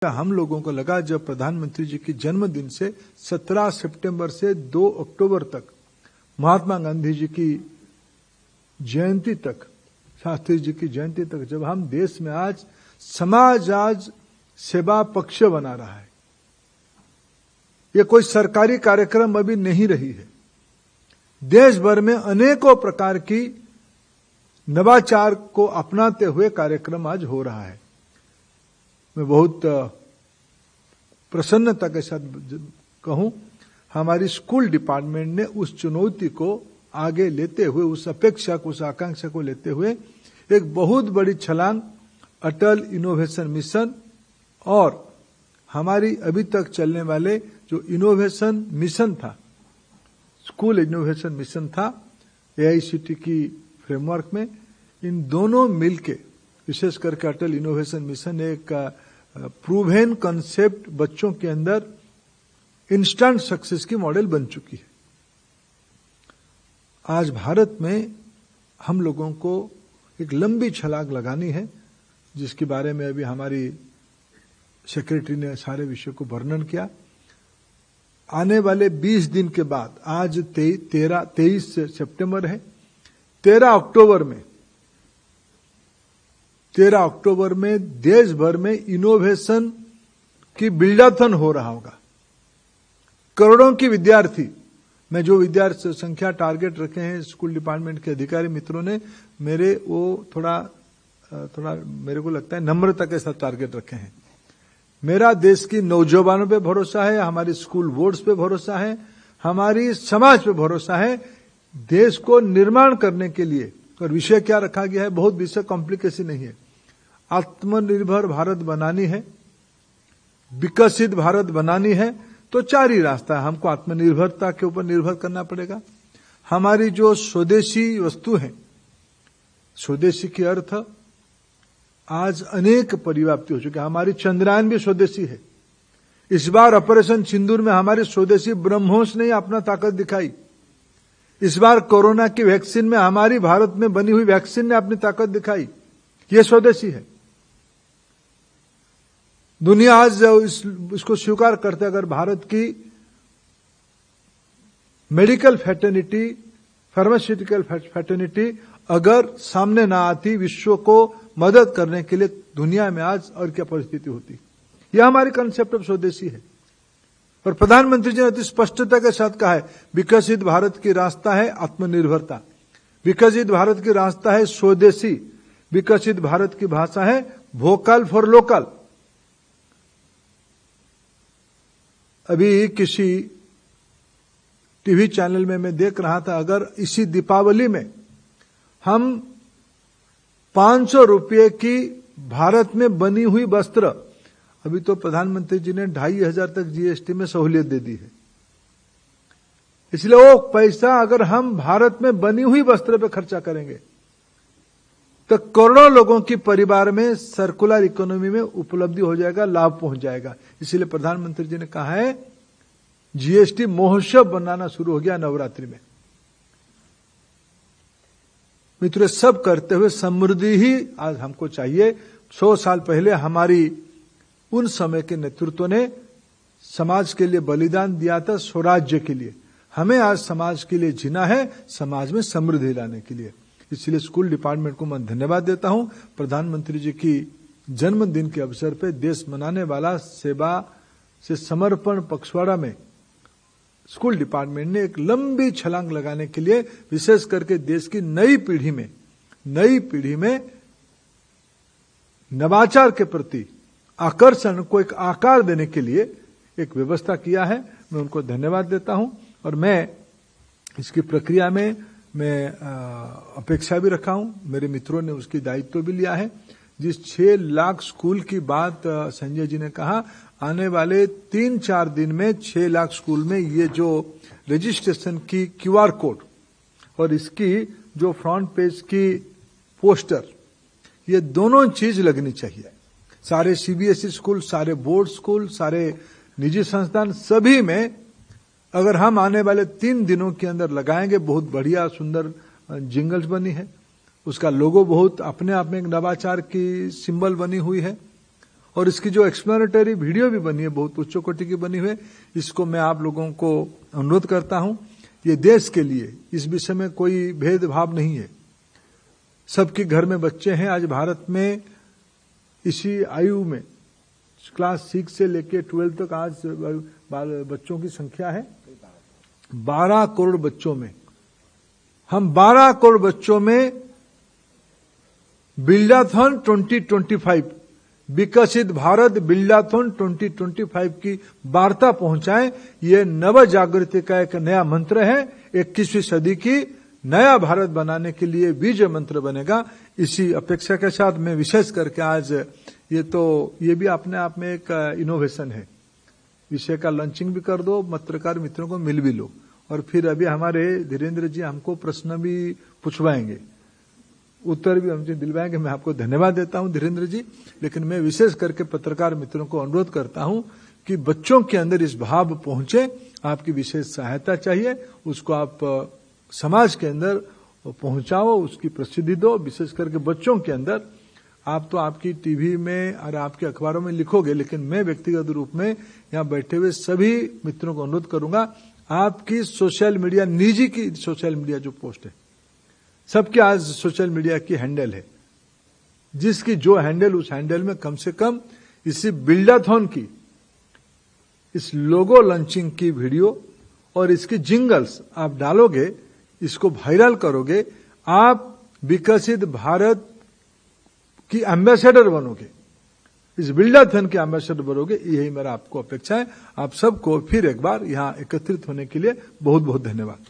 हम लोगों को लगा जब प्रधानमंत्री जी की जन्मदिन से 17 सितंबर से 2 अक्टूबर तक महात्मा गांधी जी की जयंती तक, शास्त्री जी की जयंती तक, जब हम देश में आज समाज आज सेवा पक्ष बना रहा है, ये कोई सरकारी कार्यक्रम अभी नहीं रही है। देश भर में अनेकों प्रकार की नवाचार को अपनाते हुए कार्यक्रम आज हो रहा है। मैं बहुत प्रसन्नता के साथ कहूं, हमारी स्कूल डिपार्टमेंट ने उस चुनौती को आगे लेते हुए, उस अपेक्षा को, उस आकांक्षा को लेते हुए एक बहुत बड़ी छलांग अटल इनोवेशन मिशन और हमारी अभी तक चलने वाले जो इनोवेशन मिशन था, स्कूल इनोवेशन मिशन था AICTE की फ्रेमवर्क में, इन दोनों मिलके, विशेष करके अटल इनोवेशन मिशन एक प्रूवन कंसेप्ट बच्चों के अंदर इंस्टेंट सक्सेस की मॉडल बन चुकी है। आज भारत में हम लोगों को एक लंबी छलांग लगानी है, जिसके बारे में अभी हमारी सेक्रेटरी ने सारे विषय को वर्णन किया। आने वाले 20 दिन के बाद, आज 23 सितंबर है, 13 अक्टूबर में देश भर में इनोवेशन की बिल्डाथन हो रहा होगा। करोड़ों की विद्यार्थी, मैं जो विद्यार्थी संख्या टारगेट रखे हैं स्कूल डिपार्टमेंट के अधिकारी मित्रों ने, मेरे वो थोड़ा मेरे को लगता है नम्रता के साथ टारगेट रखे हैं। मेरा देश की नौजवानों पे भरोसा है, हमारी स्कूल बोर्ड्स पे भरोसा है, हमारी समाज पे भरोसा है। देश को निर्माण करने के लिए, और विषय क्या रखा गया है, बहुत विषय कॉम्प्लिकेशन नहीं है। आत्मनिर्भर भारत बनानी है, विकसित भारत बनानी है, तो 4 ही रास्ता है। हमको आत्मनिर्भरता के ऊपर निर्भर करना पड़ेगा। हमारी जो स्वदेशी वस्तु है, स्वदेशी की अर्थ आज अनेक परिव्याप्ति हो चुकी है। हमारी चंद्रयान भी स्वदेशी है। इस बार ऑपरेशन सिंदूर में हमारी स्वदेशी ब्रह्मोस ने अपना ताकत दिखाई। इस बार कोरोना की वैक्सीन में हमारी भारत में बनी हुई वैक्सीन ने अपनी ताकत दिखाई। ये स्वदेशी है। दुनिया आज इसको स्वीकार करते, अगर भारत की मेडिकल फैटर्निटी, फार्मास्यूटिकल फैटर्निटी अगर सामने ना आती विश्व को मदद करने के लिए, दुनिया में आज और क्या परिस्थिति होती। यह हमारी कंसेप्ट ऑफ स्वदेशी है। और प्रधानमंत्री जी ने अति स्पष्टता के साथ कहा है, विकसित भारत की रास्ता है आत्मनिर्भरता, विकसित भारत की रास्ता है स्वदेशी, विकसित भारत की भाषा है वोकल फॉर लोकल। अभी किसी टीवी चैनल में मैं देख रहा था, अगर इसी दीपावली में हम 500 रुपये की भारत में बनी हुई वस्त्र, अभी तो प्रधानमंत्री जी ने 2500 तक GST में सहूलियत दे दी है, इसलिए वो पैसा अगर हम भारत में बनी हुई वस्त्र पे खर्चा करेंगे तो करोड़ों लोगों की परिवार में सर्कुलर इकोनॉमी में उपलब्धि हो जाएगा, लाभ पहुंच जाएगा। इसलिए प्रधानमंत्री जी ने कहा है GST महोत्सव बनाना शुरू हो गया नवरात्रि में। मित्रों, सब करते हुए समृद्धि ही आज हमको चाहिए। 100 साल पहले हमारी उन समय के नेतृत्व ने समाज के लिए बलिदान दिया था, स्वराज्य के लिए। हमें आज समाज के लिए जीना है, समाज में समृद्धि लाने के लिए। इसलिए स्कूल डिपार्टमेंट को मैं धन्यवाद देता हूं। प्रधानमंत्री जी की जन्मदिन के अवसर पर देश मनाने वाला सेवा से समर्पण पखवाड़ा में स्कूल डिपार्टमेंट ने एक लंबी छलांग लगाने के लिए, विशेष करके देश की नई पीढ़ी में नवाचार के प्रति आकर्षण को एक आकार देने के लिए एक व्यवस्था किया है। मैं उनको धन्यवाद देता हूं। और मैं इसकी प्रक्रिया में अपेक्षा भी रखा हूं, मेरे मित्रों ने उसकी दायित्व भी लिया है। जिस 6 लाख स्कूल की बात संजय जी ने कहा, आने वाले 3-4 दिन में 6 लाख स्कूल में ये जो रजिस्ट्रेशन की QR कोड और इसकी जो फ्रंट पेज की पोस्टर, ये दोनों चीज लगनी चाहिए। सारे CBSE स्कूल, सारे बोर्ड स्कूल, सारे निजी संस्थान, सभी में अगर हम आने वाले 3 दिनों के अंदर लगाएंगे, बहुत बढ़िया सुंदर जिंगल्स बनी है, उसका लोगो बहुत अपने आप में एक नवाचार की सिंबल बनी हुई है। और इसकी जो एक्सप्लेनेटरी वीडियो भी बनी है, बहुत उच्च कोटि की बनी हुई है, इसको मैं आप लोगों को अनुरोध करता हूं। ये देश के लिए इस विषय में कोई भेदभाव नहीं है, सबके घर में बच्चे हैं। आज भारत में इसी आयु में क्लास 6 से लेकर 12 तक आज बच्चों की संख्या है 12 करोड़ बच्चों में। हम 12 करोड़ बच्चों में बिल्डाथन 2025, विकसित भारत बिल्डाथन 2025 की वार्ता पहुंचाएं। ये नव जागृति का एक नया मंत्र है, 21वीं सदी की नया भारत बनाने के लिए विजय मंत्र बनेगा। इसी अपेक्षा के साथ मैं विशेष करके आज ये भी अपने आप में एक इनोवेशन है, विषय का लॉन्चिंग भी कर दो, पत्रकार मित्रों को मिल भी लो, और फिर अभी हमारे धीरेन्द्र जी हमको प्रश्न भी पूछवाएंगे, उत्तर भी हमसे दिलवाएंगे। मैं आपको धन्यवाद देता हूं धीरेन्द्र जी, लेकिन मैं विशेष करके पत्रकार मित्रों को अनुरोध करता हूं कि बच्चों के अंदर इस भाव पहुंचे, आपकी विशेष सहायता चाहिए, उसको आप समाज के अंदर पहुंचाओ, उसकी प्रसिद्धि दो। विशेष करके बच्चों के अंदर आप तो आपकी टीवी में और आपके अखबारों में लिखोगे, लेकिन मैं व्यक्तिगत रूप में यहाँ बैठे हुए सभी मित्रों को अनुरोध करूंगा, आपकी सोशल मीडिया, निजी की सोशल मीडिया जो पोस्ट है, सबके आज सोशल मीडिया की हैंडल है, जिसकी जो हैंडल, उस हैंडल में कम से कम इसी बिल्डाथॉन की, इस लोगो लॉन्चिंग की वीडियो और इसकी जिंगल्स आप डालोगे, इसको वायरल करोगे, आप विकसित भारत की एम्बेसडर बनोगे, इस बिल्डाथन के एम्बेसडर बनोगे। यही मेरा आपको अपेक्षा है। आप सबको फिर एक बार यहां एकत्रित होने के लिए बहुत बहुत धन्यवाद।